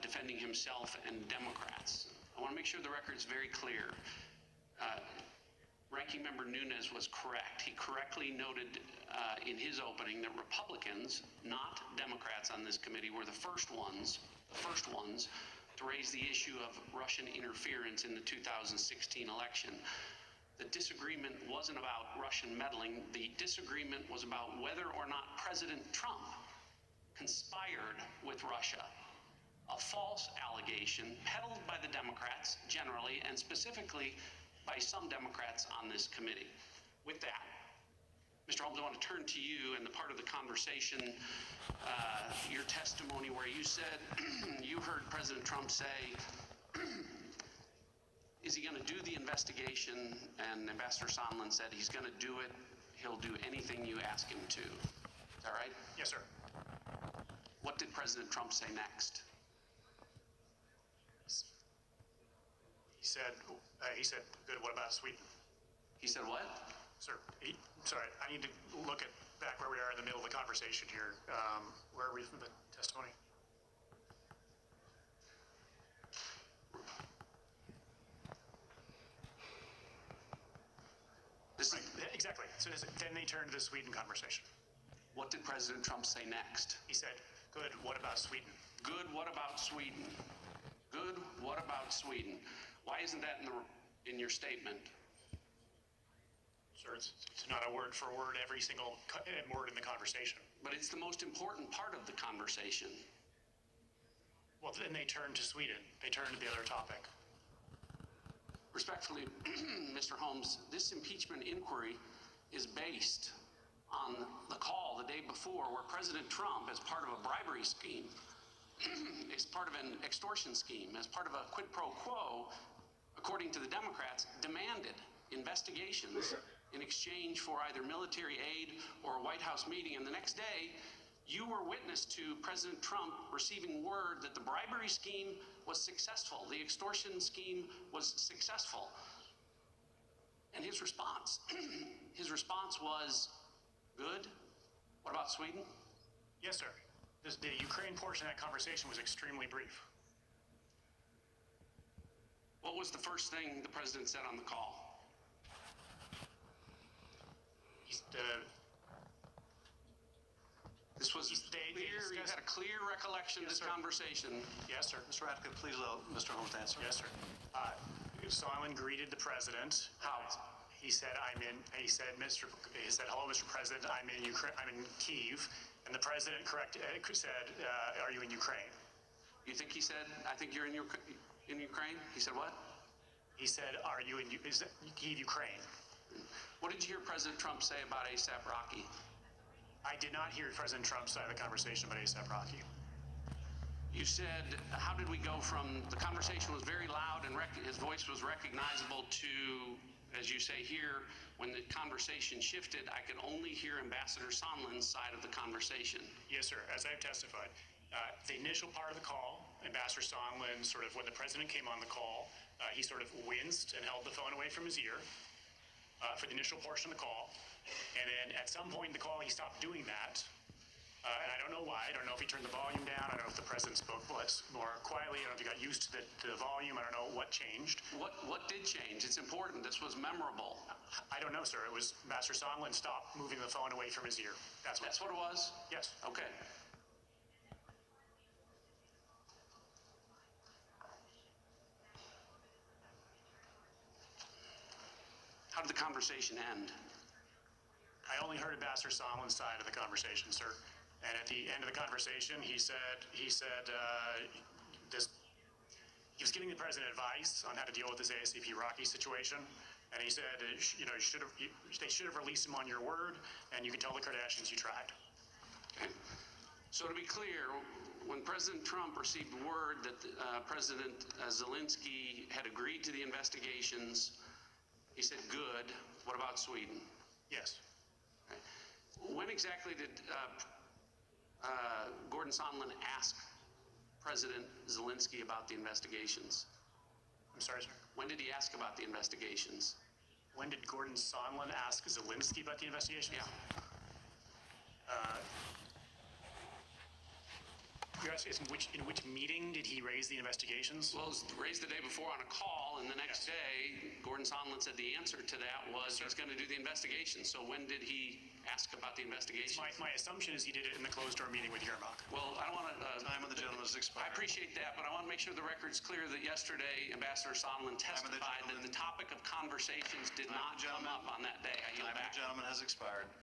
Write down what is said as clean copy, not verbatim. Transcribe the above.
defending himself and Democrats. I want to make sure the record is very clear. Ranking Member Nunes was correct. He correctly noted in his opening that Republicans, not Democrats on this committee, were the first ones to raise the issue of Russian interference in the 2016 election. The disagreement wasn't about Russian meddling. The disagreement was about whether or not President Trump conspired with Russia. A false allegation peddled by the Democrats generally, and specifically by some Democrats on this committee. With that, Mr. Holmes, I want to turn to you and the part of the conversation, your testimony where you said you heard President Trump say, is he going to do the investigation? And Ambassador Sondland said he's going to do it. He'll do anything you ask him to. Is that right? Yes, sir. What did President Trump say next? He said, good, what about Sweden? He said what? Sir, sorry, I need to look at back where we are in the middle of the conversation here. Where are we from the testimony? Right, exactly. So then they turned to the Sweden conversation. What did President Trump say next? He said, good, what about Sweden? Good, what about Sweden? Good, what about Sweden? Why isn't that in your statement? Sir, it's not a word for word every single word in the conversation. But it's the most important part of the conversation. Well, then they turned to Sweden. They turned to the other topic. Respectfully, Mr. Holmes, this impeachment inquiry is based on the call the day before where President Trump, as part of a bribery scheme, as part of an extortion scheme, as part of a quid pro quo, according to the Democrats, demanded investigations in exchange for either military aid or a White House meeting. And the next day, you were witness to President Trump receiving word that the bribery scheme was successful, the extortion scheme was successful. And his response was, good, what about Sweden? Yes, sir. The Ukraine portion of that conversation was extremely brief. What was the first thing the president said on the call? This was you had a clear recollection of this conversation. Yes, sir. Mr. Ratcliffe, please allow Mr. Holmes to answer. Yes, sir. Sondland greeted the president. How? He said, he said, hello, Mr. President, I'm in Kyiv. And the president said, are you in Ukraine? You think he said, I think you're in Ukraine? He said what? He said, are you in Kyiv, Ukraine? What did you hear President Trump say about ASAP Rocky? I did not hear President Trump's side of the conversation about ASAP Rocky. You said, how did we go from, the conversation was very loud and his voice was recognizable to, as you say here, when the conversation shifted, I could only hear Ambassador Sondland's side of the conversation. Yes, sir. As I've testified, the initial part of the call, Ambassador Sondland, sort of when the president came on the call, he sort of winced and held the phone away from his ear for the initial portion of the call. And then at some point in the call, he stopped doing that. And I don't know why. I don't know if he turned the volume down. I don't know if the president spoke more quietly. I don't know if he got used to the volume. I don't know what changed. What did change? It's important. This was memorable. I don't know, sir. It was Ambassador Sondland stopped moving the phone away from his ear. That's what it was? Yes. Okay. How did the conversation end? I only heard Ambassador Sondland's side of the conversation, sir. And at the end of the conversation, he was giving the president advice on how to deal with this ASAP Rocky situation. And he said, they should have released him on your word, and you can tell the Kardashians you tried. Okay. So to be clear, when President Trump received word that President Zelensky had agreed to the investigations, he said, good, what about Sweden? Yes. Okay. When exactly did Gordon Sondland ask President Zelensky about the investigations? I'm sorry, sir? When did he ask about the investigations? When did Gordon Sondland ask Zelensky about the investigations? Yeah. You're asking in which meeting did he raise the investigations? Well, it was raised the day before on a call, and the next Yes. day, Gordon Sondland said the answer to that was he's going to do the investigation. So when did he ask about the investigation? My assumption is he did it in the closed-door meeting with Yermak. Well, I don't want to... Time of the gentleman has I expired. appreciate that, but I want to make sure the record's clear that yesterday Ambassador Sondland Time of the testified that gentleman- the topic of conversations did Time of not the come gentleman- up on that day. I yield Time of back. the gentleman has expired.